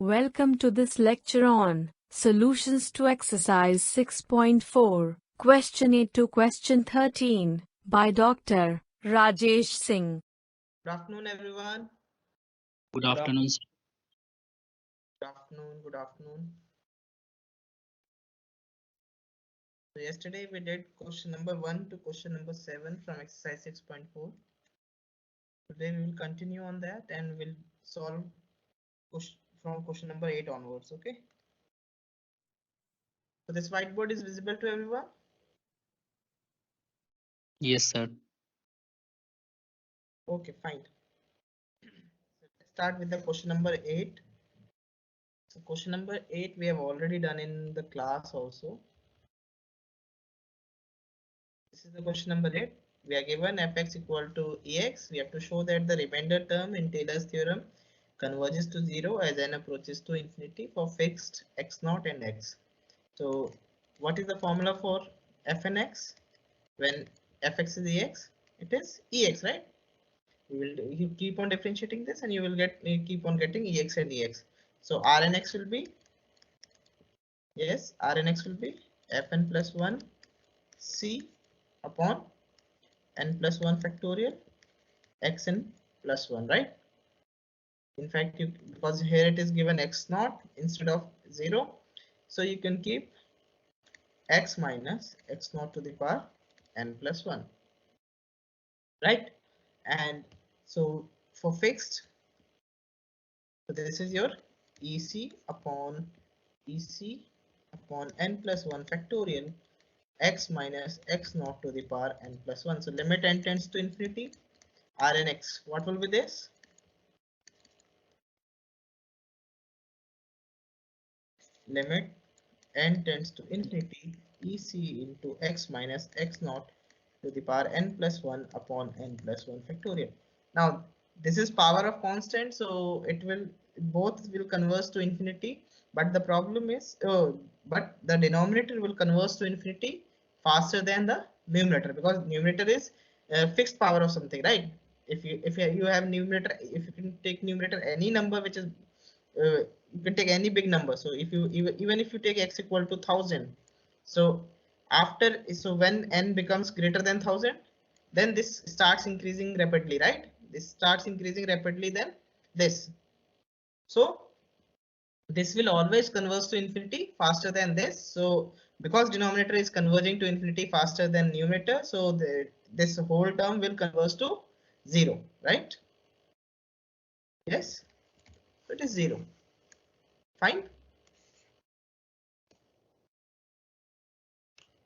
Welcome to this lecture on Solutions to Exercise 6.4, Question 8 to Question 13 by Dr. Rajesh Singh. Good afternoon, everyone. Good afternoon, sir. Good afternoon. So yesterday we did question number 1 to question number 7 from exercise 6.4. Today we will continue on that and we'll solve from question number 8 onwards. Okay. So this whiteboard is visible to everyone? Yes, sir. Okay, fine. So let's start with the question number 8. So question number 8 we have already done in the class also. This is the question number 8. We are given fx equal to ex. We have to show that the remainder term in Taylor's theorem converges to 0 as n approaches to infinity for fixed x0 and x. So what is the formula for f and x? When fx is ex, it is ex, right? You keep on differentiating this and you keep on getting ex and ex. So Rnx will be, yes, Rnx will be fn plus 1 c upon n plus 1 factorial xn plus 1, right? In fact, because here it is given x0 instead of 0, so you can keep x minus x0 to the power n plus 1, right? And so for fixed, so this is your ec upon n plus 1 factorial x minus x0 to the power n plus 1. So limit n tends to infinity, Rnx, what will be this? Limit n tends to infinity ec into x minus x0 to the power n plus 1 upon n plus 1 factorial. Now this is power of constant, so it will both will converge to infinity, but the problem is but the denominator will converge to infinity faster than the numerator, because numerator is fixed power of something, right? If you have numerator, if you can take numerator any number which is you can take any big number. So if you even if you take x equal to 1000, so when n becomes greater than 1000, then this starts increasing rapidly, right? This starts increasing rapidly than this. So this will always converge to infinity faster than this. So because denominator is converging to infinity faster than numerator, so this whole term will converge to 0, right? Yes, it is 0. Fine.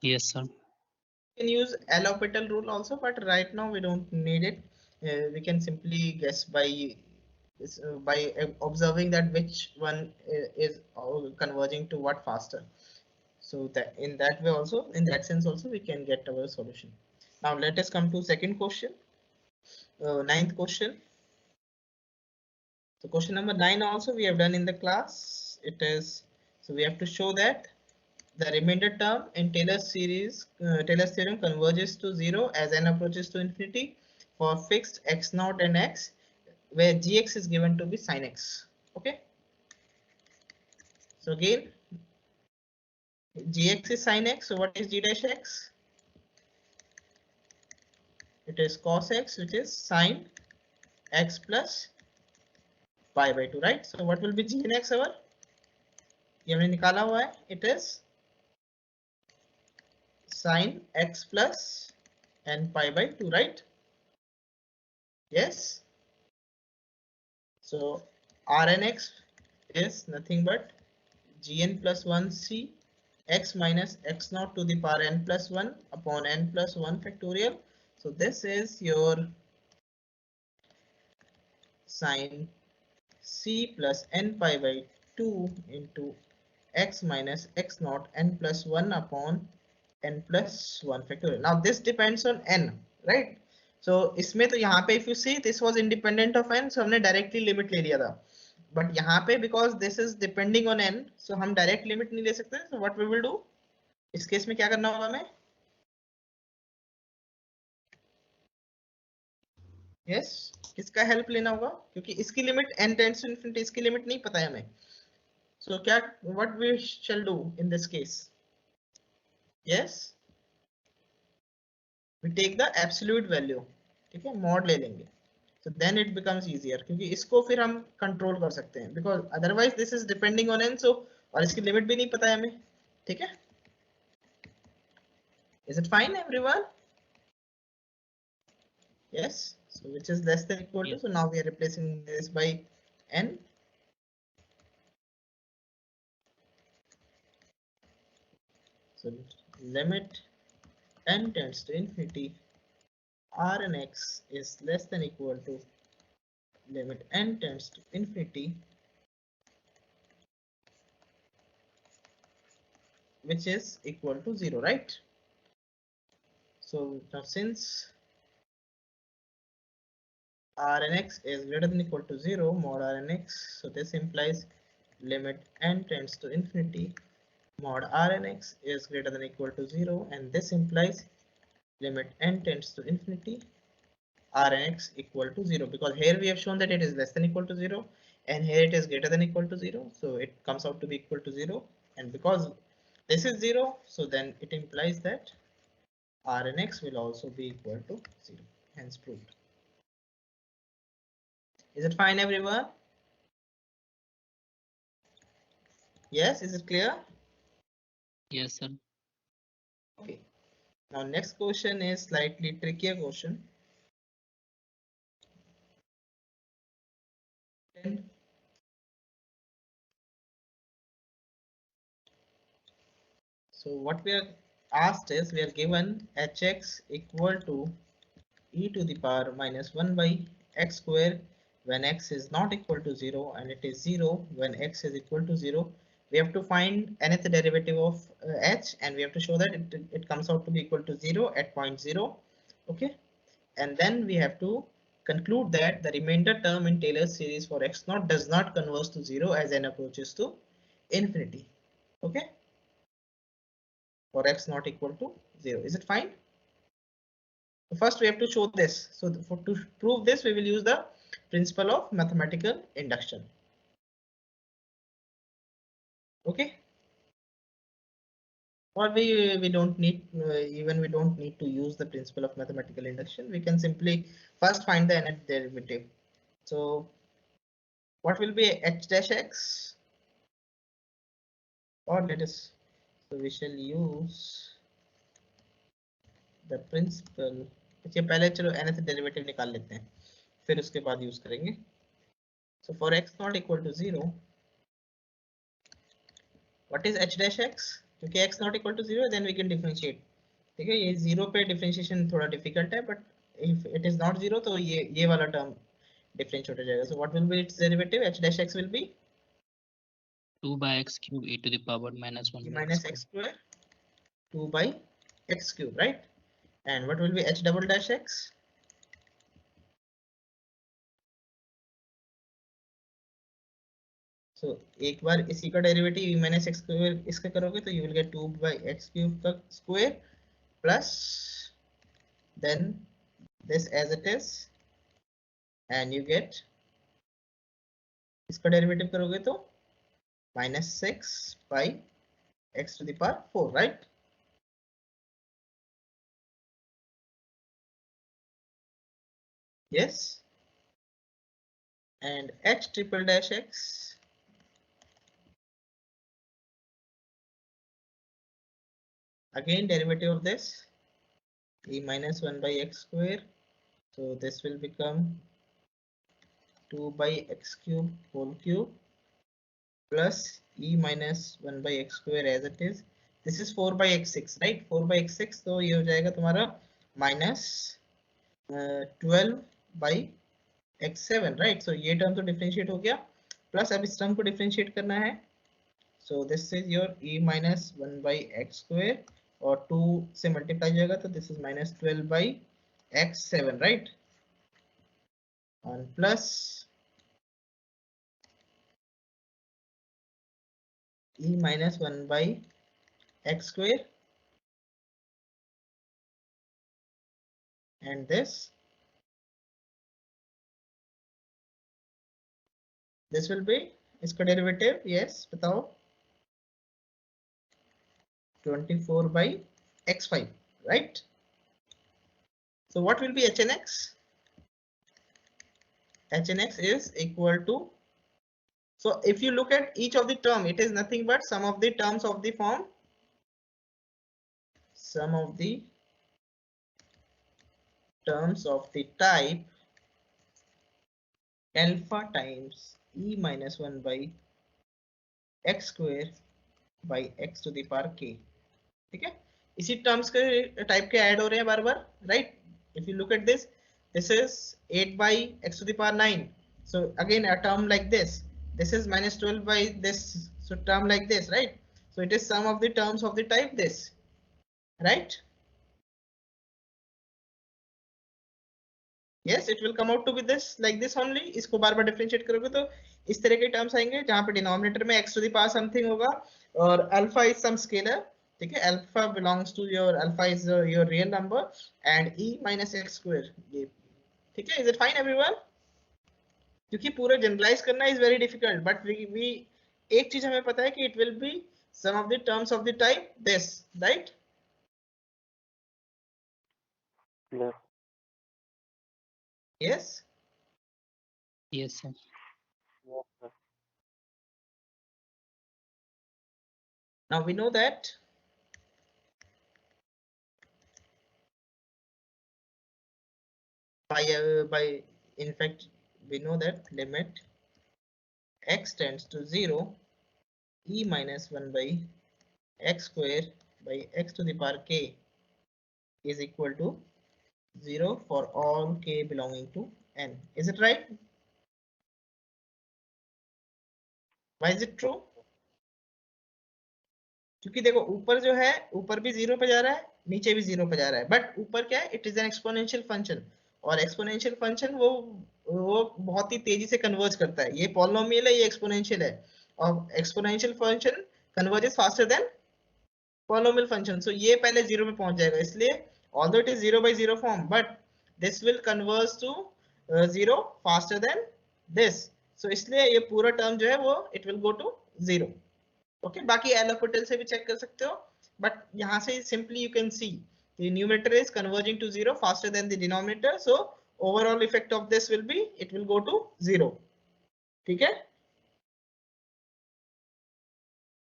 Yes, sir. Can use L'Hopital rule also, but right now we don't need it. We can simply guess by observing that which one is converging to what faster. So that in that way also, in that sense also, we can get our solution. Now let us come to second question, ninth question. So question number 9 also we have done in the class. It is, so we have to show that the remainder term in Taylor's theorem converges to 0 as n approaches to infinity for fixed x0 and x, where gx is given to be sin x. Okay. So again, gx is sin x. So what is g dash x? It is cos x, which is sin x plus pi by 2, right? So what will be g and x our? ये हमने निकाला हुआ है. It is sin x plus n pi by 2, right? Yes. So Rnx is nothing but gn plus 1c x minus x0 to the power n plus 1 upon n plus 1 factorial. So this is your sin c plus n pi by 2 into x minus x0 n plus 1 upon n plus 1 factorial. Now this depends on n, right? So इसमें तो यहाँ पे if you see this was independent of n, so हमने directly limit ले लिया था. But यहाँ पे because this is depending on n, so हम direct limit नहीं ले सकते. So what we will do? इस केस में क्या करना होगा हमें? Yes, किसका हेल्प लेना होगा? क्योंकि इसकी limit n tends to infinity, इसकी लिमिट नहीं पता है हमें. So what we shall do in this case? Yes, we take the absolute value, ठीक है, mod ले लेंगे, so then it becomes easier क्योंकि इसको फिर हम कंट्रोल कर सकते हैं, because otherwise this is depending on n, so और इसकी लिमिट भी नहीं पता है हमें, ठीक है. Is it fine everyone? Yes, so which is less than equal to, Yes. so now we are replacing this by n. So limit n tends to infinity, r and x is less than equal to limit n tends to infinity, which is equal to 0, right? So now since r and x is greater than equal to 0 mod r and x, so this implies limit n tends to infinity mod r and x is greater than equal to 0, and this implies limit n tends to infinity r and x equal to 0, because here we have shown that it is less than equal to 0 and here it is greater than equal to 0, so it comes out to be equal to 0, and because this is 0, so then it implies that r and x will also be equal to 0, hence proved. Is it fine everyone? Yes, is it clear? Yes, sir. Okay, now next question is slightly trickier question. And so what we are asked is, we are given hx equal to e to the power minus 1 by x square when x is not equal to 0, and it is 0 when x is equal to 0. We have to find nth derivative of h, and we have to show that it comes out to be equal to 0 at point 0. Okay, and then we have to conclude that the remainder term in Taylor's series for x naught does not converge to 0 as n approaches to infinity. Okay, for x not equal to 0. Is it fine? First we have to show this. So to prove this, we will use the principle of mathematical induction. Okay, or we don't need even we don't need to use the principle of mathematical induction. We can simply first find the nth derivative. So what will be h dash x, or let us, so we shall use the principle. अच्छा पहले चलो nth derivative निकाल लेते हैं, फिर उसके बाद use करेंगे. So for x not equal to 0, what is h dash x? क्योंकि x not equal to 0, then we can differentiate. ठीक है, ये 0 पे differentiation थोड़ा difficult है, but if it is not 0 तो ये वाला term differentiate हो जाएगा. So what will be its derivative? h dash x will be 2 by x cube e to the power minus 1 e by x minus square. x square 2 by x cube, right? And what will be h double dash x? So एक बार इसी का derivative e minus x square इसका करोगे तो you will get 2 by x cube का square plus then this as it is, and you get इसका derivative करोगे तो minus 6 by x to the power 4, right? Yes. And h triple dash x, again derivative of this e minus 1 by x square, so this will become 2 by x cube whole cube plus e minus 1 by x square as it is. This is 4 by x6, right? 4 by x6, तो ये हो जाएगा तुम्हारा minus 12 by x7, right? So ये term तो differentiate हो गया, plus अब इस टर्म को डिफरेंशिएट करना है. So this is your e minus 1 by x square, और 2 से मल्टीप्लाई जाएगा तो this is minus 12 by x7, right? And plus e minus 1 by x square, and this will be इसका डेरिवेटिव यस बताओ 24 by x5, right? So what will be hnx? Hnx is equal to, so if you look at each of the term, it is nothing but sum of the terms of the form, sum of the terms of the type alpha times e minus 1 by x square by x to the power k. ठीक है, इसी terms के type के add हो रहे हैं बार बार, right? If you look at this, this is 8 by x to the power 9, so again a term like this is minus 12 by this, so term like this, right? So it is sum of the terms of the type this, right? Yes, it will come out to be this like this only. इसको बार बार differentiate करोगे तो इस तरह के terms आएंगे जहां पे denominator में x to the power something होगा और अल्फा इज सम स्केलर, ठीक है? Alpha belongs to your, alpha is your real number and e minus x square, ये ठीक है? Is it fine everyone? क्योंकि पूरा जनरलाइज करना is very difficult, but we एक चीज हमें पता है कि it will be some of the terms of the type this, right? Yes Yes, sir. now we know that by in fact we know that limit x tends to 0 e minus 1 by x square by x to the power k is equal to 0 for all k belonging to n. Is it right? Why is it true? क्योंकि देखो ऊपर जो है, ऊपर भी 0 पे जा रहा है, नीचे भी 0 पे जा रहा है, बट ऊपर क्या है, it is an exponential function, और एक्सपोनेंशियल फंक्शन वो बहुत ही तेजी से कन्वर्ज करता है। ये पॉलिनोमियल है, ये एक्सपोनेंशियल है, और exponential function converges faster than polynomial function, so ये पहले 0 पे पहुंच जाएगा, इसलिए although it is 0 by 0 form, but this will converge to 0 faster than this, so इसलिए ये पूरा टर्म जो है वो it will go to 0। Okay, बाकी एल होपिटल से भी चेक कर सकते हो, बट यहाँ से simply you can see the numerator is converging to 0 faster than the denominator, so overall effect of this will be it will go to 0, ठीक है?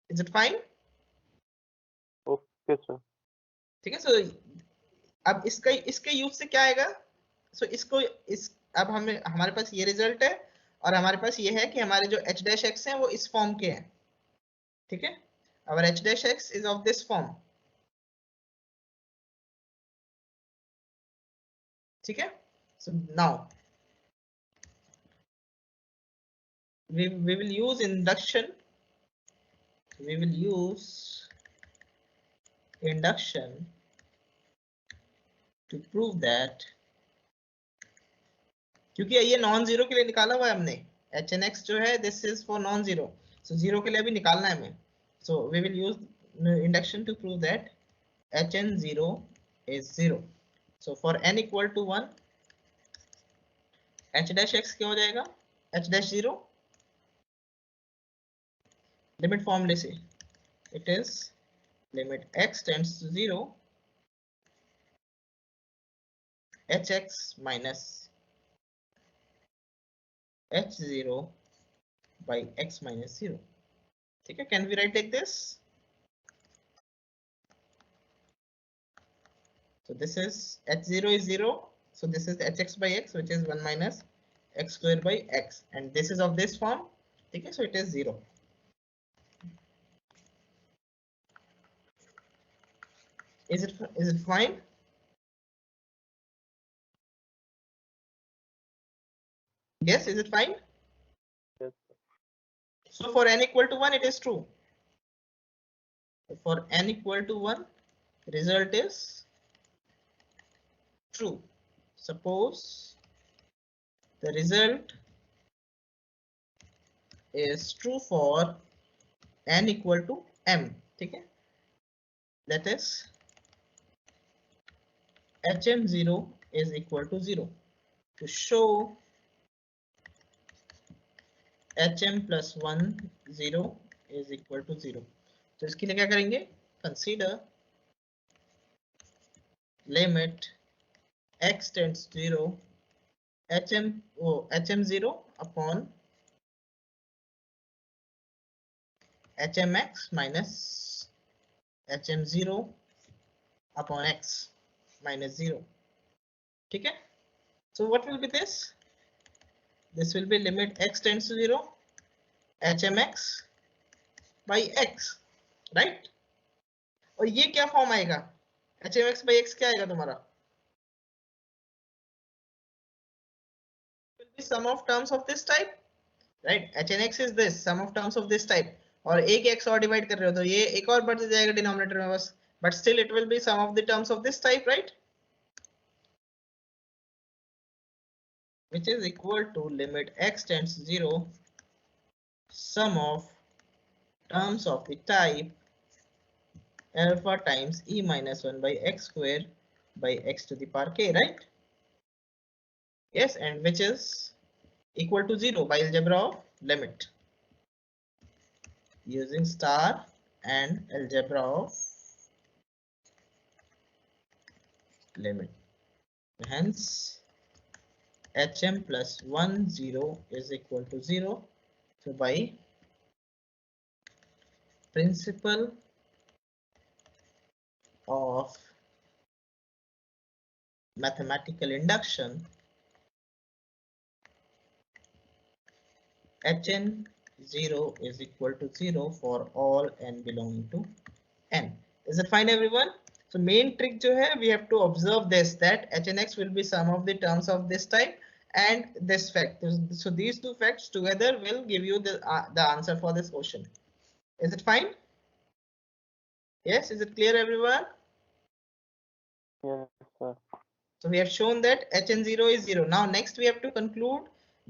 Is it fine? Okay sir. ठीक है, so अब इसके use से क्या आएगा, so इसको इस अब हमें हमारे पास ये रिजल्ट है और हमारे पास ये है कि हमारे जो h डैश x हैं वो इस फॉर्म के हैं, ठीक है? our h dash x is of this form, ठीक है? so now we will use induction, we will use induction to prove that, क्योंकि ये नॉन जीरो के लिए निकाला हुआ है हमने, एच एन एक्स जो है this is for non zero, so zero के लिए भी निकालना है हमें, so we will use induction to prove that h n zero is zero, so for n equal to 1 h dash x क्या हो जाएगा, एच डैश जीरो, लिमिट फॉर्मूले से it is limit x tends to 0 h x minus h0 by x minus 0, ठीक है? Can we write like this? So this is h0 is 0, so this is hx by x, which is 1 minus x square by x, and this is of this form, ठीक है? So it is 0. Is it fine? Yes, is it fine? Yes. So for n equal to 1 it is true. For n equal to 1 result is true. Suppose the result is true for n equal to m, ठीक है? That is hm0 is equal to 0. To show hm plus 1 0 is equal to 0. तो इसके लिए क्या करेंगे, consider limit x tends 0 hm 0 upon hmx minus hm 0 upon x minus 0. ठीक है, so what will be this? This will be limit x tends to 0 hmx by x, right? और ये क्या फॉर्म आएगा, hmx by x क्या आएगा तुम्हारा, will be sum of terms of this type, right? hnx is this sum of terms of this type, और एक x और डिवाइड कर रहे हो तो ये एक और बढ़ जाएगा डिनोमिनेटर में बस, but still it will be sum of the terms of this type, right? Which is equal to limit x tends to 0 sum of terms of the type alpha times e minus 1 by x square by x to the power k, right? Yes, and which is equal to 0 by algebra of limit using star and algebra of limit. Hence hm plus 1 0 is equal to 0. So by principle of mathematical induction, hn 0 is equal to 0 for all n belonging to n. Is it fine, everyone? So main trick jo hai, we have to observe this, that hnx will be sum of the terms of this type and this fact. So these two facts together will give you the answer for this question. Is it fine? Yes, is it clear, everyone? Yes, sir. So we have shown that hn0 is 0. Now next we have to conclude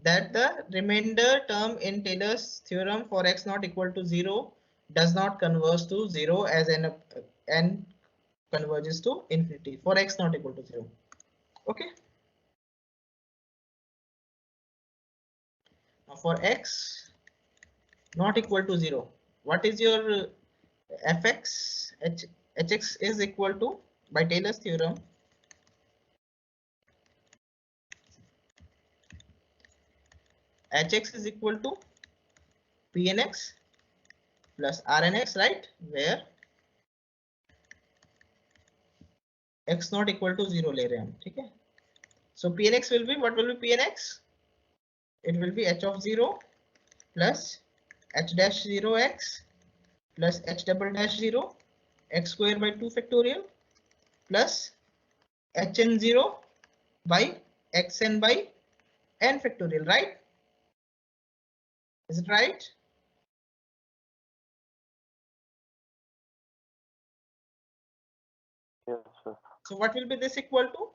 that the remainder term in Taylor's theorem for x not equal to 0 does not converge to 0 as n converges to infinity for x not equal to 0. Okay. Now for x not equal to 0, what is your fx? Hx is equal to, by Taylor's theorem, hx is equal to pnx plus rnx, right? Where x not equal to 0 ले रहे हैं हम, ठीक है? So pnx will be, what will be pnx? It will be h of 0 plus h dash 0 x plus h double dash 0 x square by 2 factorial plus hn 0 by xn by n factorial, right? Is it right? Yes, sir. So what will be this equal to?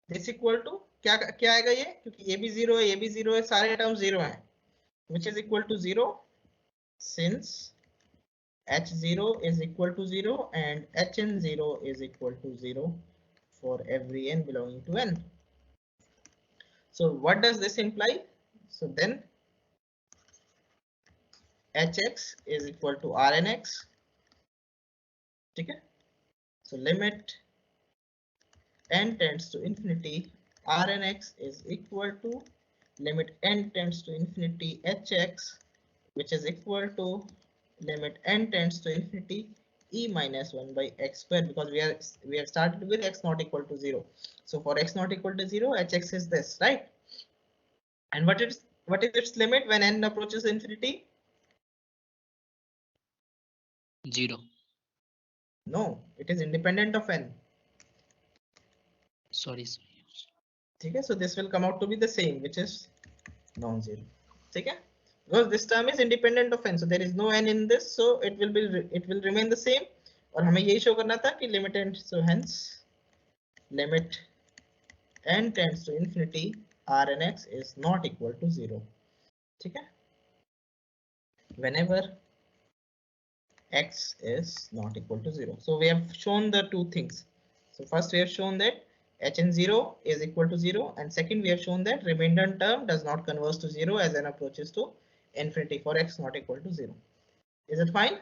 This equal to क्या क्या आएगा ये, क्योंकि ये भी 0 है, ये भी 0 है, सारे टर्म्स 0 हैं, which is equal to 0 since h0 is equal to 0 and hn0 is equal to 0 for every n belonging to n. So what does this imply? So then hx is equal to rnx. ठीक है? So limit n tends to infinity, rnx is equal to limit n tends to infinity hx, which is equal to limit n tends to infinity e minus 1 by x square, because we have started with x not equal to 0. So for x not equal to 0, hx is this, right? And what is its limit when n approaches infinity? 0. No, it is independent of n. Sorry. Okay, so this will come out to be the same, which is non-zero. Okay, because this term is independent of n, so there is no n in this, so it will remain the same. और हमें यही show करना था कि limit n, so hence limit n tends to infinity, rnx is not equal to 0. ठीक है, whenever x is not equal to 0. So we have shown the two things. So first we have shown that hn0 is equal to 0, and second we have shown that remainder term does not converge to 0 as n approaches to infinity for x not equal to 0. Is it fine?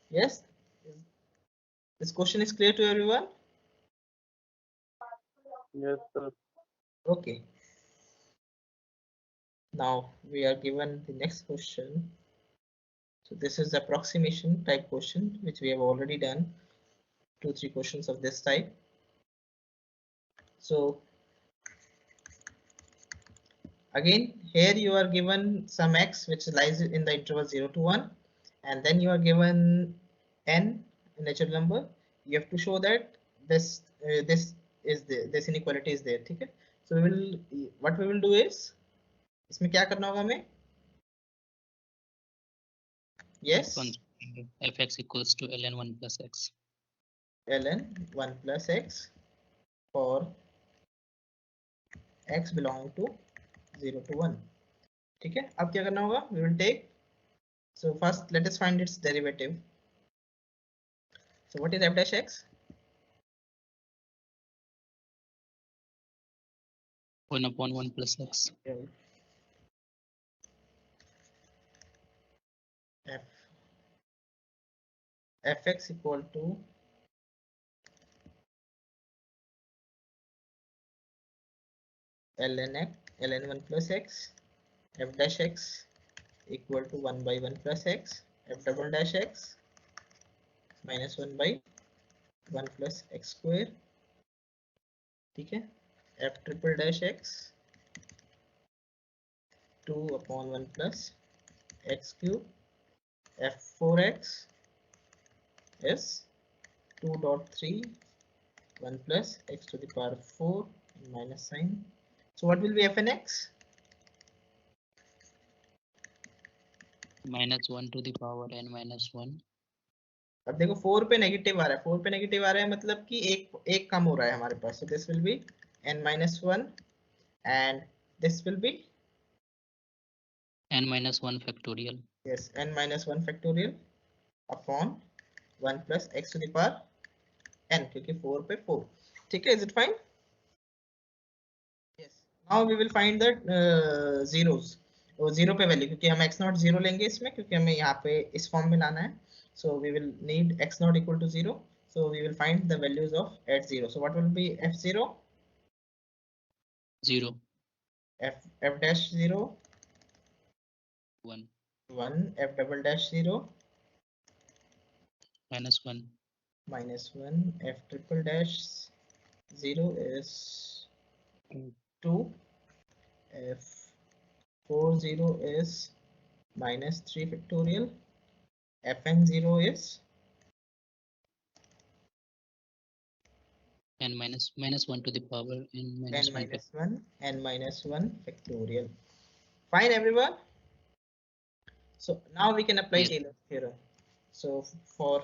Yes, this question is clear to everyone? Yes, sir. Okay. Now we are given the next question. So this is the approximation type question which we have already done 2-3 questions of this type. So again here you are given some x which lies in the interval 0 to 1, and then you are given n natural number. You have to show that this this inequality is there. ठीक है? So what we will do is इसमें क्या करना होगा हमें? Yes. fx equals to ln 1 plus x. ln 1 plus x for x belonging to 0 to 1. ठीक है? अब क्या करना होगा? We will take, so first let us find its derivative. So what is f dash x? 1 upon 1 plus x. Fx equal to ln 1 plus x, f dash x equal to 1 by 1 plus x, f double dash x minus 1 by 1 plus x square. ठीक है? f triple dash x 2 upon 1 plus x cube, f4x is 2.3 1 plus x to the power 4 minus sign. So what will be f and x? Minus 1 to the power n minus 1. अब देखो 4 पे negative आ रहा है, 4 पे negative आ रहा है मतलब कि एक कम हो रहा है हमारे पास. So this will be n minus 1 and this will be n minus 1 factorial. yes, n minus 1 factorial upon 1 plus x to the power n, क्योंकि 4 पे 4. ठीक है? Is it fine? Yes. Now we will find the zeros. वो zero पे value, क्योंकि हम x not zero लेंगे इसमें, क्योंकि हमें यहाँ पे इस फॉर्म में लाना है. So we will need x naught equal to 0. So we will find the values of at 0. So what will be f0? 0. F dash 0. 1. 1. F double dash 0. Minus 1. Minus 1. F triple dash 0 is 2. F40 is minus 3 factorial. Fn0 is n minus 1 to the power n minus 1. n minus 1 factorial. Fine, everyone. So now we can apply Yes. Taylor's theorem. So for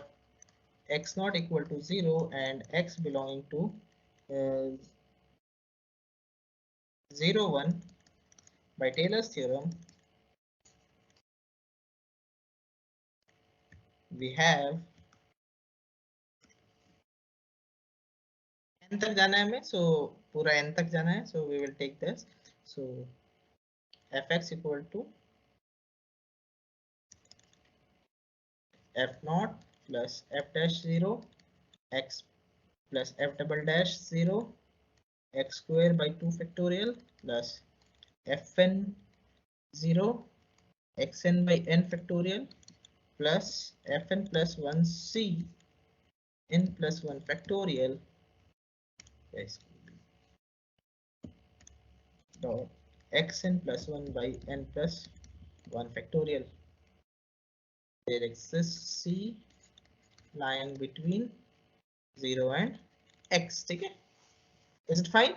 x not equal to 0 and x belonging to 0 1, by Taylor's theorem we have n तक जाना है हमें, so पूरा n तक जाना है, so we will take this. So fx equal to f naught plus f dash 0 x plus f double dash 0 x square by 2 factorial plus fn 0 xn by n factorial plus fn plus 1c n plus 1 factorial. Yes. Dot xn plus 1 by n plus 1 factorial. There exists c lying between 0 and x. Okay? Is it fine?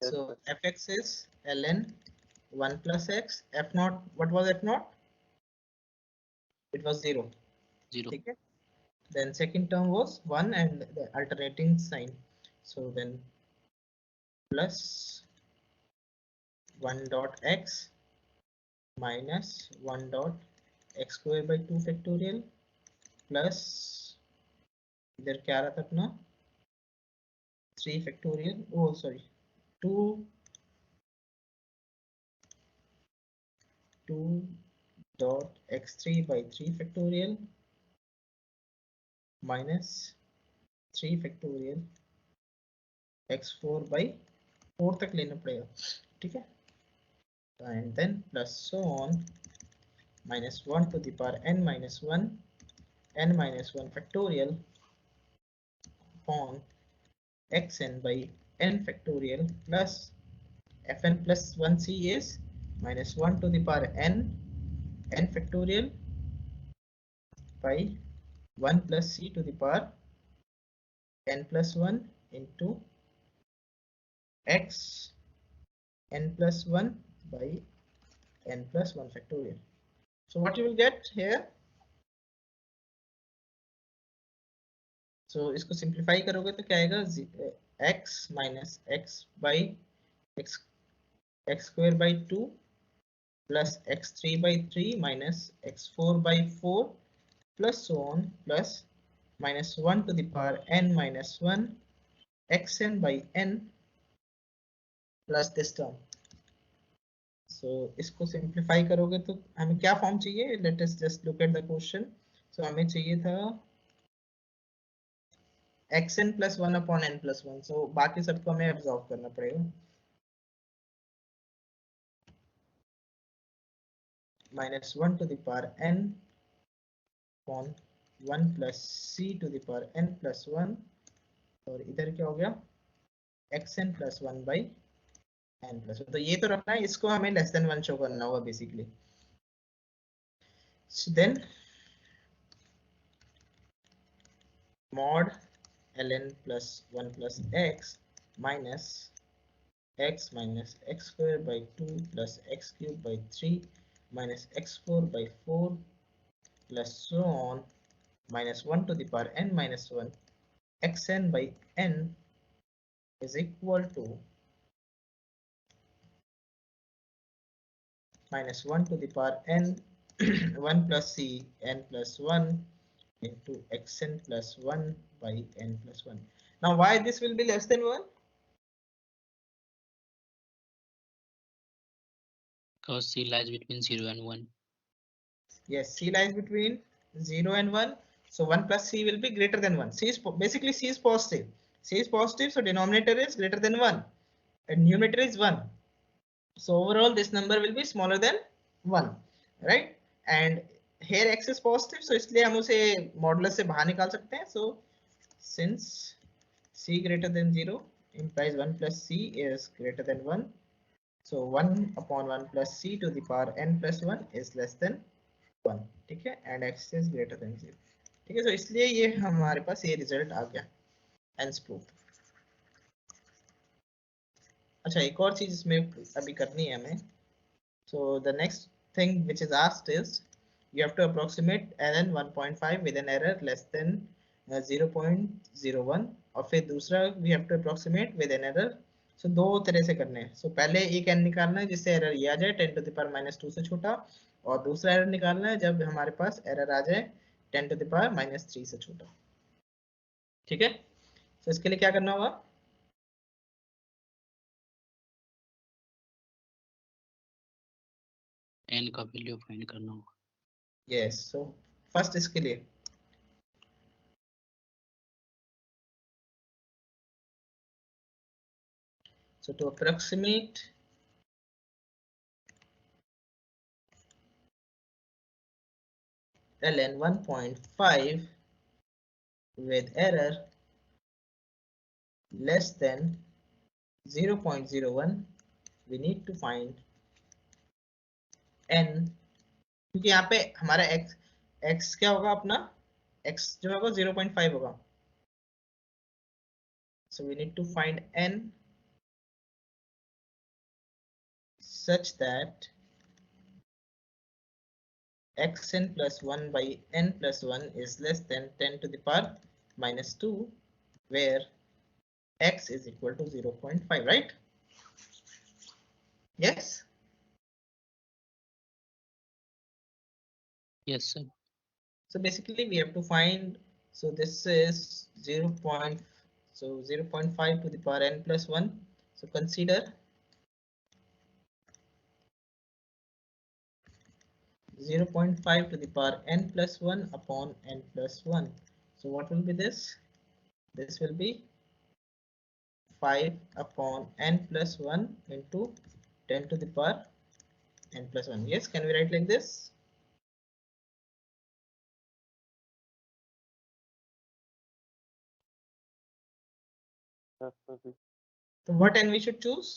Yes, So sir. fx is ln 1 plus x. F naught, what was f naught? It was 0. 0. Okay? Then second term was 1 and the alternating sign. So then plus 1 dot x minus 1 dot x square by 2 factorial plus इधर क्या आ रहा था अपना 3 factorial, oh sorry 2 dot x3 by 3 factorial minus 3 factorial x4 by 4 तक लेना पड़ेगा, ठीक है, and then plus so on minus 1 to the power n minus 1 factorial upon xn by n factorial plus fn plus 1c is minus 1 to the power n factorial by 1 plus c to the power n plus 1 into x n plus 1 by n plus 1 factorial. So what you will get here, so इसको simplify करोगे तो क्या आएगा, x minus x by x square by 2 plus x3 by 3 minus x4 by 4 plus so on plus minus 1 to the power n minus 1 xn by n plus this term. So इसको simplify करोगे तो हमें क्या form चाहिए, let us just look at the question. So हमें चाहिए था xn plus 1 upon n plus 1. So बाकी सबको हमें absorb करना पड़ेगा. Minus 1 to the power n upon 1 plus c to the power n plus 1 और इधर क्या हो गया xn plus 1 by n plus 1. तो ये तो रखना है, इसको हमें less than 1 शो करना होगा basically. So then mod ln plus 1 plus x minus x square by 2 plus x cube by 3 minus x4 by 4 plus so on minus 1 to the power n minus 1 xn by n is equal to minus 1 to the power n 1 plus c n plus 1 into xn plus 1 by n plus 1. Now why this will be less than 1? Because C lies between 0 and 1. Yes, c lies between 0 and 1. So 1 plus c will be greater than 1. C is basically c is positive. C is positive, so denominator is greater than 1 and numerator is 1. So overall this number will be smaller than 1, right? And here x is positive, so इसलिए हम उसे modulus से बाहर निकाल सकते हैं. So since c greater than 0 implies 1 plus c is greater than 1. So 1 upon 1 plus c to the power n plus 1 is less than 1, ठीक है, and x is greater than 0, ठीक है. तो इसलिए ये हमारे पास ये रिजल्ट आ गया, hence proof. अच्छा, एक और चीज इसमें अभी करनी है हमें. So the next thing which is asked is you have to approximate ln 1.5 with an error less than 0.01 और फिर दूसरा we have to approximate with an error. So दो तरह से करने हैं. So पहले एक n निकालना है जिससे एरर ये आ जाए 10 to the power minus 2 से छोटा, और दूसरा एरर निकालना है जब हमारे पास एरर आ जाए 10 to the power minus 3 से छोटा, ठीक है. So इसके लिए क्या करना होगा, n का वैल्यू फाइंड करना होगा. yes. So फर्स्ट इसके लिए so to approximate ln 1.5 with error less than 0.01 we need to find n, क्योंकि यहाँ पे हमारा x क्या होगा, अपना x जो होगा 0.5 होगा. So we need to find n such that xn plus 1 by n plus 1 is less than 10 to the power minus 2 where x is equal to 0.5, right? Yes. Yes, sir. So basically we have to find, so this is 0. So 0.5 to the power n plus 1. So consider 0.5 to the power n plus 1 upon n plus 1. So what will be this? This will be 5 upon n plus 1 into 10 to the power n plus 1. Yes, can we write like this? Yes, sir. So what n we should choose?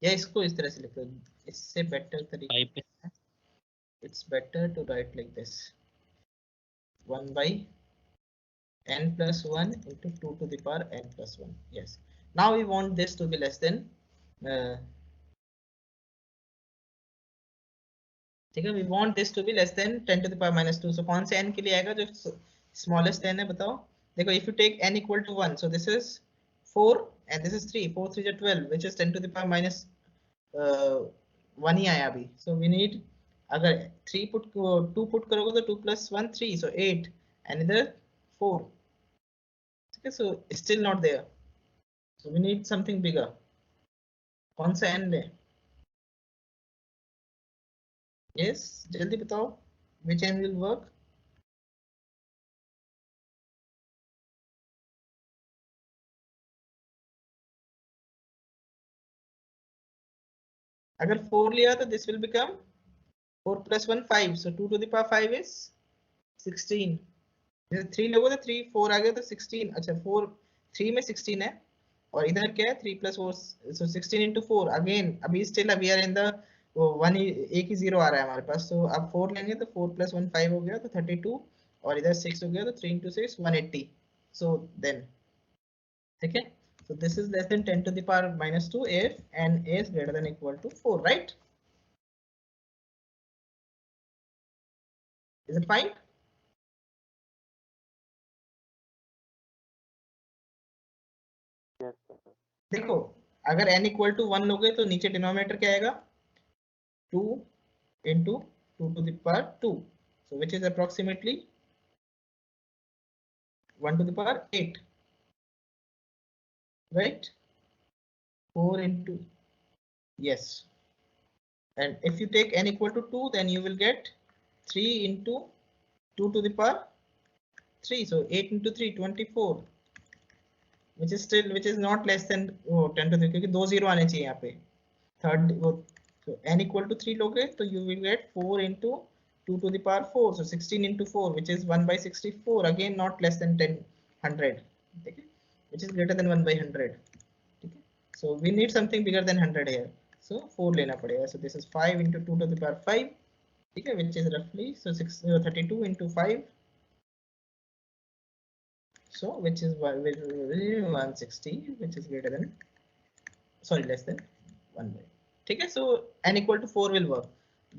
या इसको इस तरह से लिखो, इससे better तरीका 5 है, it's better to write like this, 1 by n plus 1 into 2 to the power n plus 1. Yes, now we want this to be less than ठीक है, we want this to be less than 10 to the power minus 2. So कौन से n के लिए आएगा जो smallest n है, बताओ. देखो, if you take n equal to 1, so this is 4 and this is 3, 4 3 is 12, which is 10 to the power minus 1 ही आया अभी. So we need, अगर 3 put 2 put करोगे तो 2 plus 1 3, so 8 and इधर 4. ठीक है, so still not there, so we need something bigger. कौन सा n ले? Yes, जल्दी बताओ, which n will work? अगर 4 लिया तो this will become 4 plus 1 5, so 2 to the power 5 is 16. 3 लोगों तो 3 4 आ गया तो 16. अच्छा 4 3 में 16 है और इधर क्या है 3 plus 4, so 16 into 4 again. अभी still we are in the one, एक ही जीरो आ रहा है हमारे पास. तो अब 4 लेंगे तो 4 plus 1 5 हो गया तो 32 और इधर 6 हो गया तो 3 into 6 180. so then ठीक है, so this is less than 10 to the power minus 2 if n is greater than equal to 4, right? Is it fine? Yes, sir. देखो, अगर n इक्वल टू 1 लोगे तो नीचे डिनोमिनेटर क्या आएगा, 2 into 2 to the power 2, so which is approximately 1 to the power 8, right? 4 into, yes, and if you take n equal to 2 then you will get 3 into 2 to the power 3, so 8 into 3 24, which is still, which is not less than 10 to 3, क्योंकि दो zero आने चाहिए यहाँ पे. Third वो, so n equal to 3 लोगे तो you will get 4 into 2 to the power 4, so 16 into 4, which is 1 by 64, again not less than 10 100, okay, which is greater than 1 by 100. Okay, so we need something bigger than 100 here, so 4 लेना पड़ेगा. So this is 5 into 2 to the power 5, okay, which is roughly, so 32 into 5, so which is 160, which is greater than, sorry, less than 1 by, ठीक है. So n equal to 4 will work,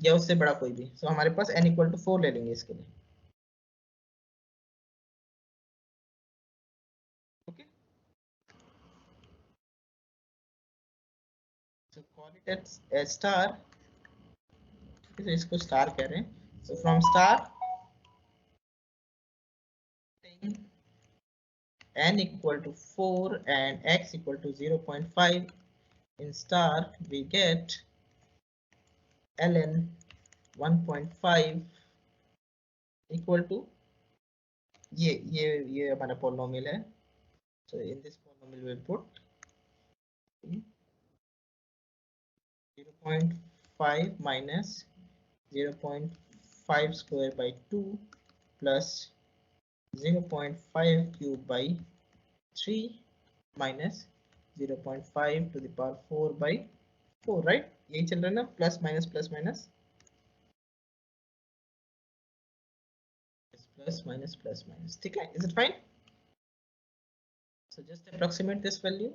या उससे बड़ा कोई भी. सो हमारे पास n इक्वल टू 4 ले लेंगे इसके लिए. Okay, so call it as star. तो इसको स्टार कह रहे हैं. So from star n equal to 4 and x equal to 0.5, in star we get ln 1.5 equal to ये हमारा पोलिनोमियल है. So in this polynomial we'll put 0.5 minus 0.5 square by 2 plus 0.5 cube by 3 minus 0.5 to the power 4 by 4, right? यही चल रहा है ना, plus minus plus minus plus minus plus minus. ठीक है, is it fine? So just approximate this value.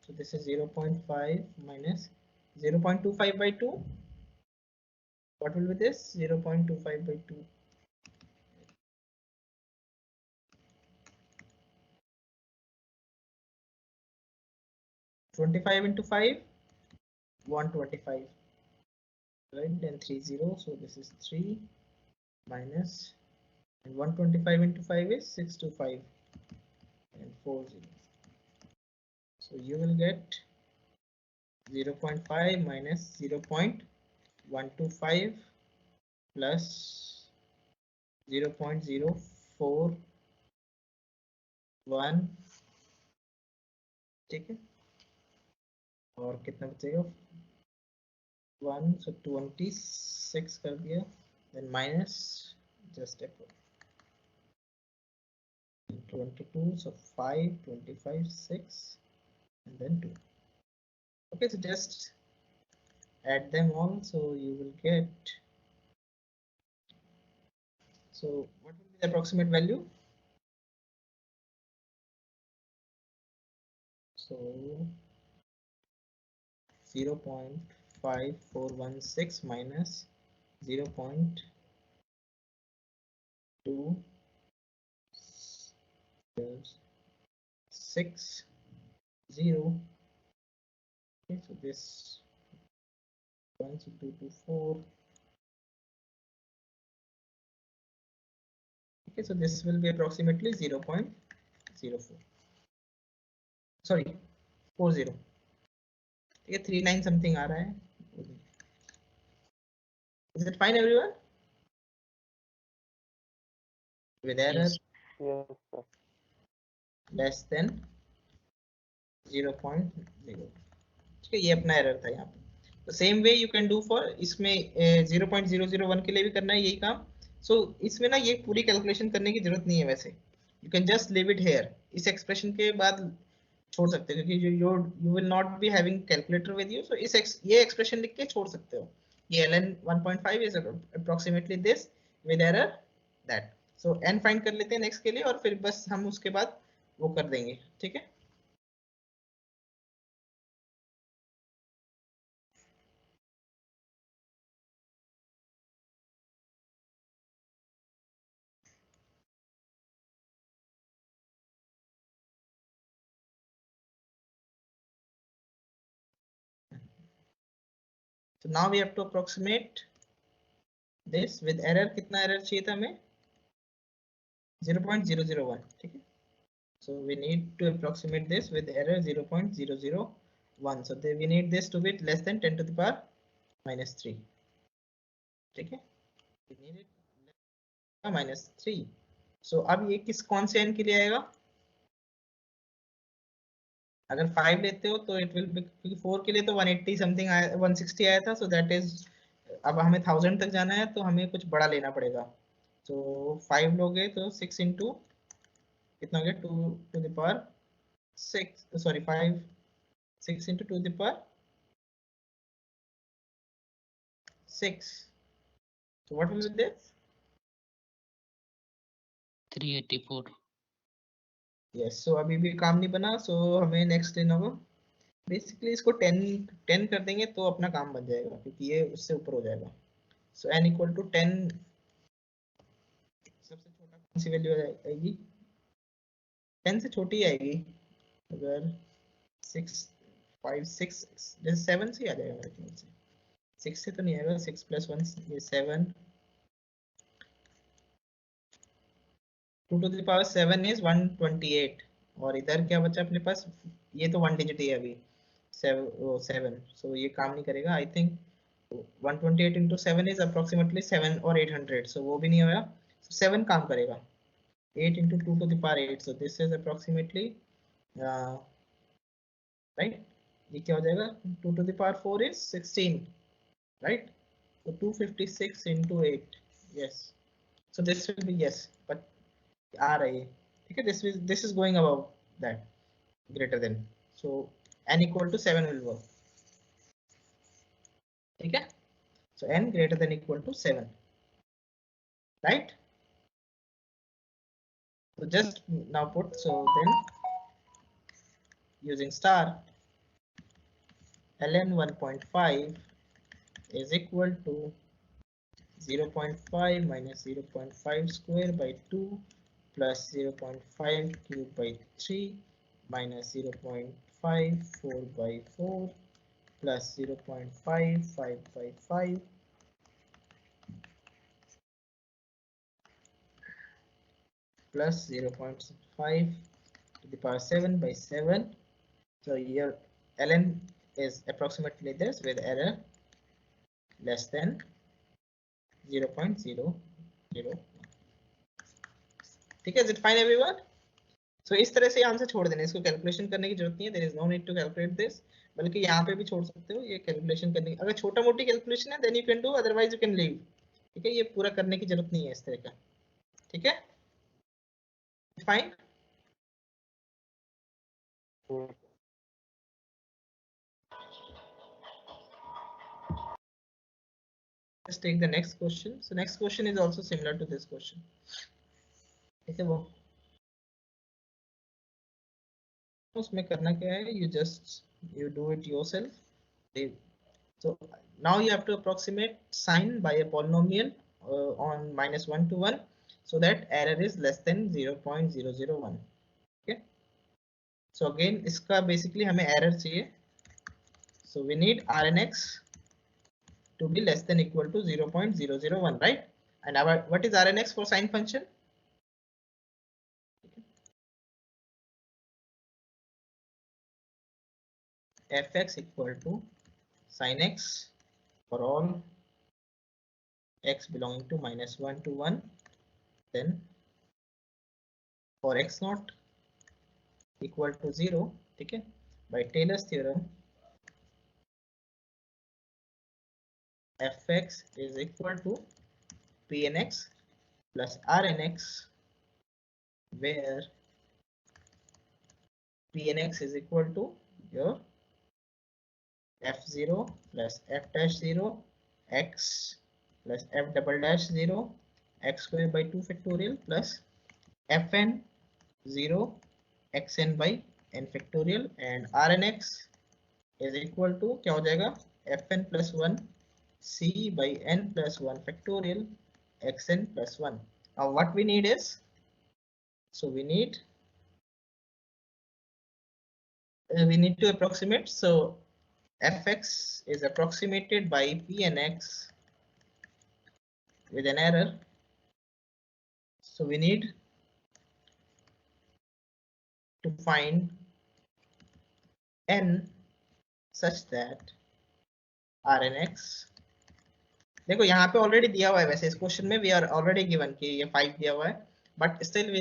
So this is 0.5 minus 0.25 by 2. What will be this? 0.25 by 2. 25 into 5, 125, right? Then 30, so this is 3 minus, and 125 into 5 is 625 and 40. So you will get 0.5 minus 0.125 plus 0.041, ठीक है, और कितना बचेगा 1, so 26 कर दिया, then minus just a 22, so 5, 25, 6 and then 2. Okay, so just add them all, so you will get, so what will be the approximate value? So 0.5416 minus 0.260. Okay, so this 1, so 2 to 4. Okay, so this will be approximately 0.04. Sorry, 40. ठीक है, 39 something आ रहा है. Is it fine, everyone? With error Yes. Yes, sir. less than 0.0. ठीक है, ये अपना error था यहाँ पे. तो same way you can do for इसमें 0.001 के लिए भी करना है यही काम. सो इसमें ना ये पूरी कैलकुलेशन करने की जरूरत नहीं है वैसे. You can just leave it here. इस एक्सप्रेशन के बाद छोड़ सकते हो क्योंकि you will not be having calculator with you. So ये एक्सप्रेशन लिख के छोड़ सकते हो. ये ln 1.5 is approximately this with error that. So n find कर लेते हैं नेक्स्ट के लिए और फिर बस हम उसके बाद वो कर देंगे. ठीक है. So now we have to approximate this with error. कितना error चाहिए था हमें 0.001. ठीक है. So we need to approximate this with error 0.001. So we need this to be less than 10 to the power minus 3. ठीक है. We need it minus 3. So अब ये किस कौन से n के लिए आएगा? अगर 5 लेते हो तो इट विल बी, क्योंकि 4 के लिए तो 180 समथिंग आया, 160 आया था. सो दैट इज, अब हमें 1000 तक जाना है तो हमें कुछ बड़ा लेना पड़ेगा. तो 5 लोगे तो 6 इंटू कितना हो गया 2 to the power 6, sorry 5, 6 into 2 the power 6. So what will be this? 384. Yes, so अभी भी काम नहीं बना. So हमें नेक्स्ट लेना होगा. बेसिकली इसको 10 कर देंगे तो अपना काम बन जाएगा क्योंकि ये उससे ऊपर हो जाएगा. सो n इक्वल टू 10. सबसे छोटा कौन सी वैल्यू आएगी? 10 से छोटी आएगी. अगर 6, 5, 6 जैसे 7 से आ जाएगा मेरे ख्याल से. 6 से तो नहीं आएगा. 6 प्लस 1 ये 7. 2 टू द पावर 7 इज 128. और इधर क्या बचा अपने पास? ये तो 1 डिजिट ही है अभी 7. सो ये काम नहीं करेगा I think. 128 into 7 is approximately 7 or 800. So वो भी नहीं होगा. So 7 काम करेगा. 8 into 2 to the power 8. So this is approximately right. ये क्या हो जाएगा? 2 to the power 4 is 16, right? So 256 into 8. Yes. So this will be yes, but आ रही है. ठीक है. This is going above that, greater than. So n equal to 7 will work. ठीक है. So n greater than equal to 7, right? So just now put, so then using star, ln 1.5 is equal to 0.5 minus 0.5 square by 2 plus 0.5 cube by 3 minus 0.5 0.554 plus 0.5555 plus 0.5 to the power 7 by 7. So your ln is approximately this with error less than 0.001. ठीक है, is it fine everyone? So इस तरह से answer छोड़ देना, इसको calculation करने की जरूरत नहीं है, there is no need to calculate this, बल्कि यहाँ पे भी छोड़ सकते हो, ये कैलकुलेशन करने की अगर छोटा मोटी कैलकुलेशन है then you can do, otherwise you can leave. ठीक है, ये पूरा करने की जरूरत नहीं है इस तरह का. ठीक है, fine. Let's take the next question. So next question is also similar to this question. ठीक है, वो उसमें करना क्या है, you do it yourself. So now you have to approximate sign by a polynomial on -1 to 1 so that error is less than 0.001. Okay, so again इसका basically हमें error चाहिए, so we need RNX to be less than equal to 0.001, right? And what is RNX for sine function? Fx equal to sin x for all x belonging to -1 to 1, then for x naught equal to 0, ठीक है, by Taylor's theorem fx is equal to pnx plus rnx, where pnx is equal to your f0 plus f dash 0 x plus f double dash 0 x square by 2 factorial plus fn 0 xn by n factorial, and rnx is equal to क्या हो जाएगा, fn plus 1 c by n plus 1 factorial xn plus 1. Now what we need is, so we need to approximate, so fx is approximated by pnx with an error, so we need to find n such that rnx, देखो यहाँ पे already दिया हुआ है, वैसे इस question में we are already given कि ये 5 दिया हुआ है, बट स्टिल वी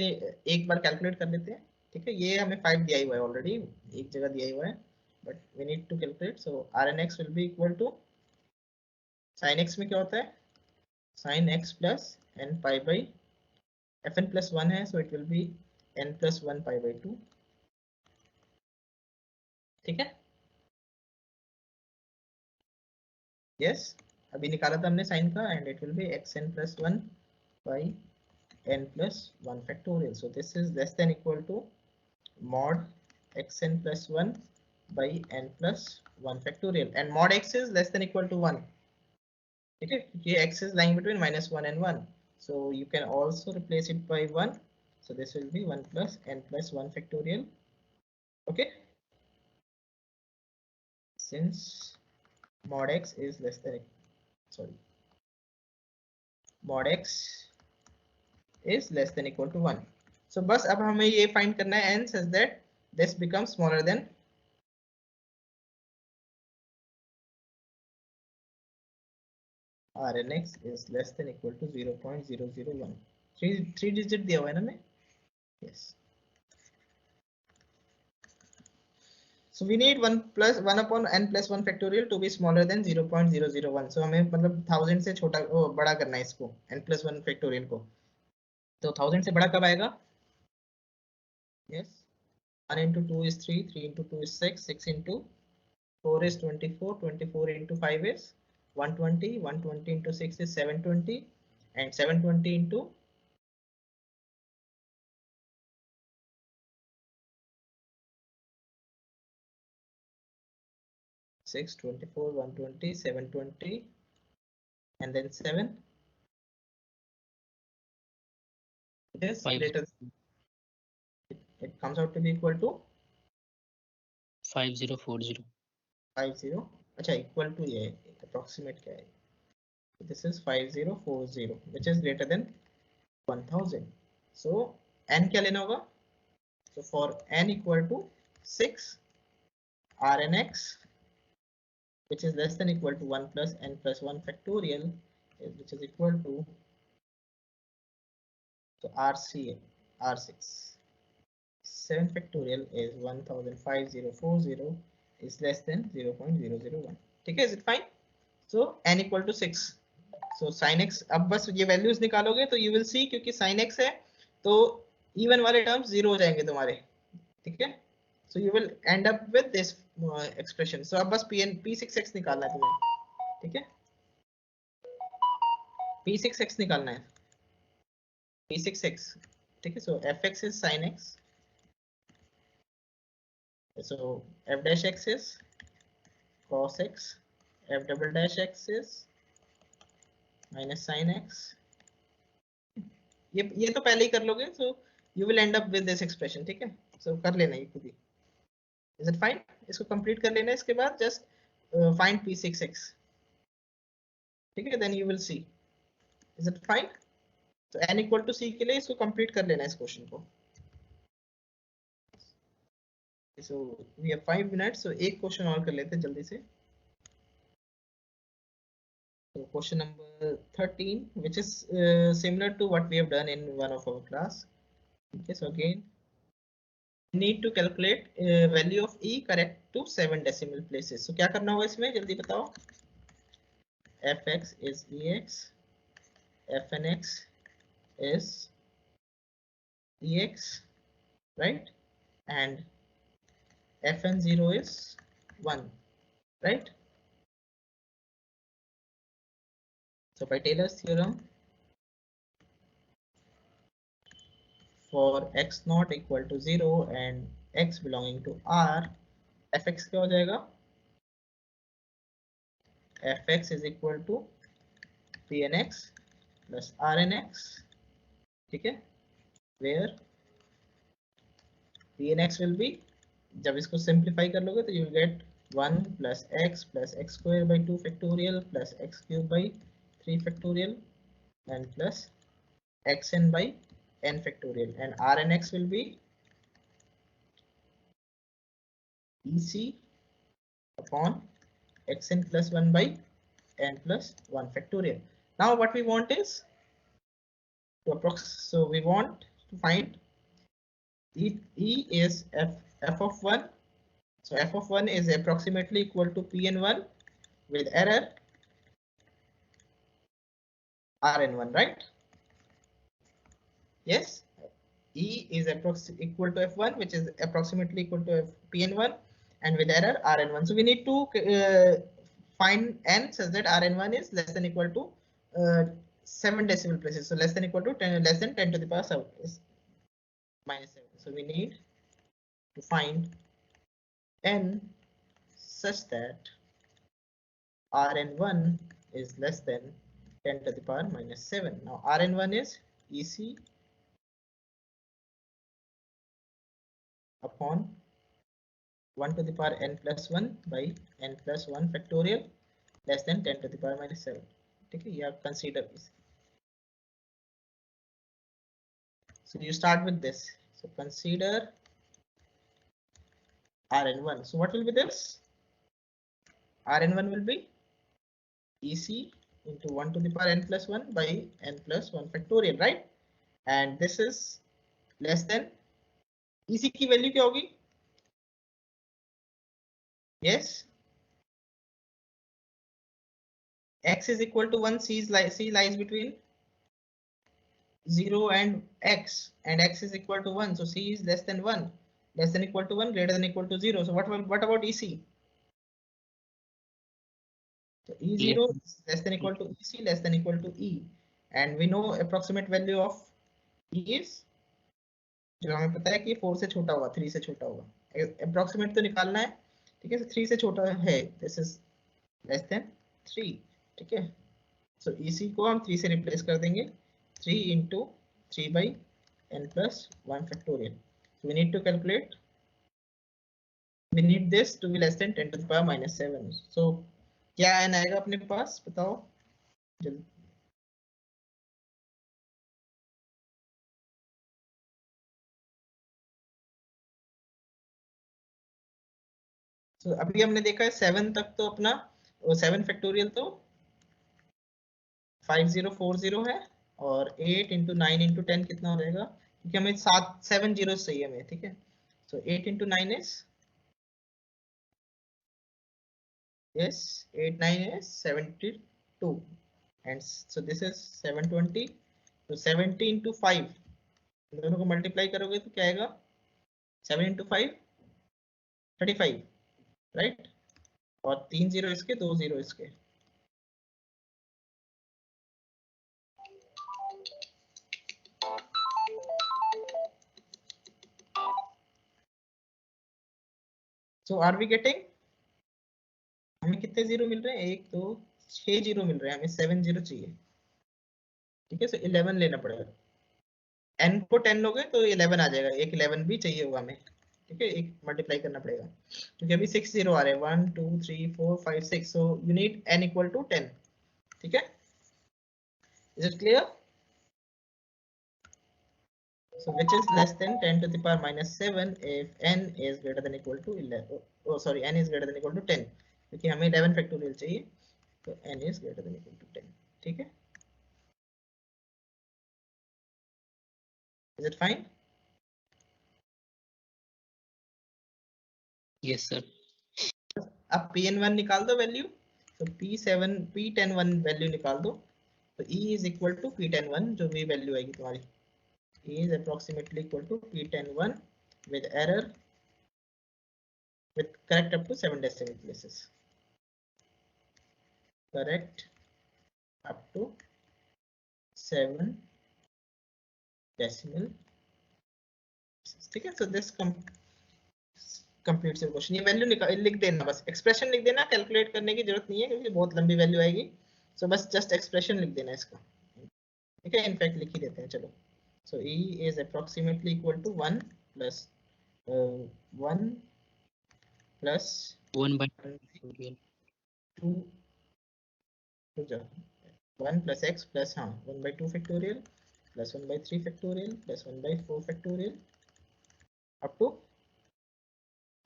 एक बार कैलकुलेट कर लेते हैं. ठीक है, ये हमें 5 दिया हुआ है ऑलरेडी, एक जगह दिया हुआ है, but we need to calculate. So rnx will be equal to sin x में क्या होता है, sin x plus n pi by fn plus 1 है, so it will be n plus 1 pi by 2. ठीक है, यस, अभी निकाला था हमने साइन का, and it will B xn plus 1 by n plus 1 factorial. So this is less than equal to mod xn plus 1 by n plus 1 factorial, and mod x is less than equal to 1. Okay, here x is lying between -1 and 1, so you can also replace it by 1, so this will be 1 plus n plus 1 factorial. Okay, since mod x is less than, sorry, mod x is less than equal to 1. So बस अब हमें ये find करना है n such that this becomes smaller than rnx is less than equal to 0.001. Three digit दिया हुआ है ना में, yes. So we need 1 upon n plus 1 factorial to be smaller than 0.001. So हमें मतलब 1000 से छोटा बड़ा करना है इसको, n plus 1 factorial को, तो 1000 से बड़ा कब आएगा, yes, 1 into 2 is 3, 3 into 2 is 6, 6 into 4 is 24, 24 into 5 is 120, 120 into 6 is 720, and 720 into 6, 24, 120, 720, and then 7. It is greater. It comes out to be equal to 5040. 50, अच्छा इक्वल टू ये अप्रोक्सीमेट क्या है, this is 5040 which is greater than 1000. So n क्या लेना होगा, so for n equal to 6 rnx which is less than equal to 1 plus n plus 1 factorial which is equal to, so r6 7 factorial is 105040 is less than 0.001. ठीक है, is it fine? So n equal to 6, so sin x, अब बस ये values निकालोगे तो you will see, क्योंकि sin x है तो इवन वाले टर्म्स जीरो हो जाएंगे तुम्हारे, ठीक है, so you will end up with this expression. So अब बस p6x निकालना है तुम्हें, ठीक है, p6x निकालना है, p6x, ठीक है, so fx is sin x, so f dash x is cos x, f double dash x is minus sin x. ये तो पहले ही कर लोगे, so you will end up with this expression, ठीक है, so कर लेना ये खुद ही. Is it fine? इसको कंप्लीट कर लेना, इसके बाद just find p6x, ठीक है, then you will see. Is it fine? तो n equal to c के लिए इसको कंप्लीट कर लेना इस क्वेश्चन को. So we have 5 minutes, so एक क्वेश्चन और कर लेते हैं जल्दी से. So question number 13, which is similar to what we have done in one of our class. Okay, so again need to calculate value of e correct to 7 decimal places. So क्या करना होगा इसमें, जल्दी बताओ. fx is ex, fnx is ex, right, and fn0 is 1, right. So by Taylor's theorem, for x not equal to 0 and x belonging to R, fx क्या हो जाएगा, fx is equal to pnx plus rnx, ठीक है, where pnx will be, जब इसको simplify कर लोगे तो you will get 1 plus x square by 2 factorial plus x cube by 3 factorial and plus xn by n factorial, and rnx will be ec upon xn plus 1 by n plus 1 factorial. Now what we want is to approximate, so we want to find e is f of 1, so f of 1 is approximately equal to pn1 with error rn1, right? Yes, e is equal to f1 which is approximately equal to pn1 and with error rn1. So we need to find n such that rn1 is less than equal to 7 decimal places, so less than equal to 10, less than 10 to the power 7 is minus 7. So we need to find n such that rn1 is less than 10 to the power minus 7. Now rn1 is ec upon 1 to the power n plus 1 by n plus 1 factorial less than 10 to the power minus 7. ठीक है, you have consider this. So you start with this. So consider rn1. So what will be this? rn1 will be ec into 1 to the power n plus 1 by n plus 1 factorial, right? And this is less than ec की value क्या होगी? Yes, x is equal to 1, c lies between 0 and x is equal to 1, so c is less than 1, less than equal to 1, greater than equal to 0. So what about ec? So e0 is less than equal to ec, less than equal to e, and we know approximate value of e is, जो हमें पता है कि 4 से छोटा होगा, 3 से छोटा होगा, approximate तो निकालना है, ठीक है, so 3 से छोटा है, this is less than 3, ठीक है, so ec को हम 3 से रिप्लेस कर देंगे, 3 into 3 by n plus 1 factorial. So we need to calculate we need this to be less than 10 to the power minus 7. So क्या n आएगा अपने पास बताओ जल्दी. So अभी हमने देखा है 7 तक तो अपना 7 फैक्टोरियल तो 5040 है और 8 इंटू 9 इंटू 10 कितना हो जाएगा क्योंकि हमें 7 जीरो चाहिए हमें. ठीक है. So 8 into 9 is yes 8 9 is 72 and so this is 720. So 70 into 5 दोनों को मल्टीप्लाई करोगे तो क्या आएगा 7 into 5 35 राइट और 3 जीरो इसके 2 जीरो इसके. So are we getting हमें कितने जीरो मिल रहे हैं 1 2 6 जीरो मिल रहे हैं हमें 7 जीरो चाहिए. ठीक है. सो 11 लेना पड़ेगा. n को 10 लोगे तो 11 आ जाएगा. एक 11 भी चाहिए होगा हमें. ठीक है. एक मल्टीप्लाई करना पड़ेगा क्योंकि अभी 6 जीरो आ रहे हैं 1 2 3 4 5 6. So you need n equal to 10. ठीक है. Is it clear. So which is less than 10 to the power minus 7 if n is greater than equal to 11. Oh sorry, n is greater than equal to 10 क्योंकि हमें 11 factorial चाहिए तो n is greater than equal to 10. ठीक है. Is it fine? Yes, sir. अब pn1 निकाल दो value. तो p7 p101 वैल्यू निकाल दो तो e is equal to p101 जो भी वैल्यू आएगी तुम्हारी e is approximately equal to p101 with error with correct up to 7 decimal places. Correct up to 7 decimal. ठीक है. So this completes your question. ये वैल्यू लिख देना बस. एक्सप्रेशन लिख देना. कैलकुलेट करने की जरूरत नहीं है क्योंकि बहुत लंबी वैल्यू आएगी. सो बस जस्ट एक्सप्रेशन लिख देना इसका. ठीक है. इनफैक्ट लिख ही देते हैं. चलो. So e is approximately equal to 1 plus 1 plus 1 by factorial. 2 1 plus x plus हाँ 1 by 2 factorial plus 1 by 3 factorial plus 1 by 4 factorial up to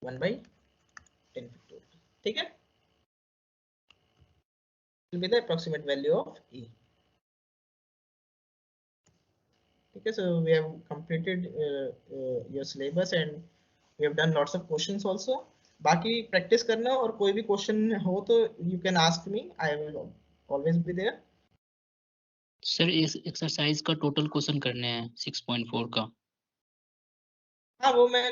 1 by 10 factorial. ठीक है. Will be the approximate value of e. Okay, so we have completed your syllabus and we have done lots of questions also. बाकी practice करना और कोई भी question हो तो you can ask me. I will always be there. Sir इस exercise का total question करने हैं 6.4 का. हाँ वो मैं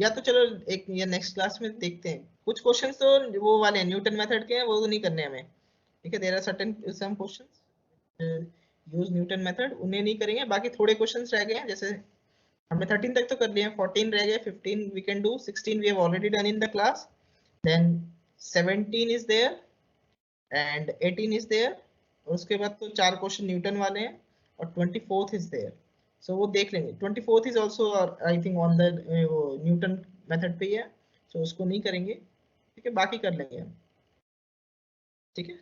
या तो चलो एक या नेक्स्ट क्लास में देखते हैं. कुछ क्वेश्चंस तो वो वाले न्यूटन मेथड के हैं वो तो नहीं करने हमें. ठीक है. There are certain some questions use Newton method उन्हें नहीं करेंगे. बाकी थोड़े क्वेश्चंस रह गए हैं जैसे हमने 13 तक तो कर लिया. 14 रह गए. 15 we can do. 16 we have already done in the class. Then 17 is there and 18 is there. और उसके बाद तो 4 क्वेश्चन न्यूटन वाले हैं और 24th is there. So वो देख लेंगे. 24th is also I think on the वो न्यूटन मेथड पे ही है. So उसको नहीं करेंगे. ठीक है. बाकी कर लेंगे हम. ठीक है.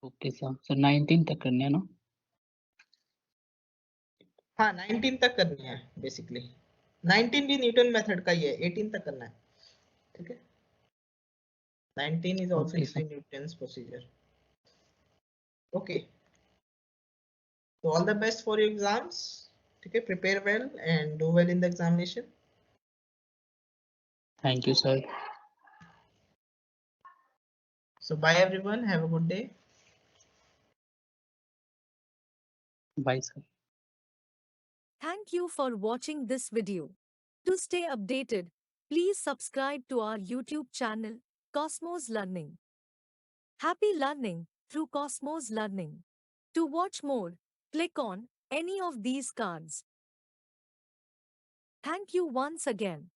Okay sir. सर 19 तक करने हैं ना. हाँ 19 तक करनी है बेसिकली. 19 भी न्यूटन मेथड का ही है. 18 तक करना है. ठीक है. 19 is also Okay, sir. using Newton's procedure. Okay. So all the best for your exams. Okay, prepare well and do well in the examination. Thank you, sir. So bye everyone. Have a good day. Bye, sir. Thank you for watching this video. To stay updated, please subscribe to our YouTube channel, Cosmos Learning. Happy learning through Cosmos Learning. To watch more, click on any of these cards. Thank you once again.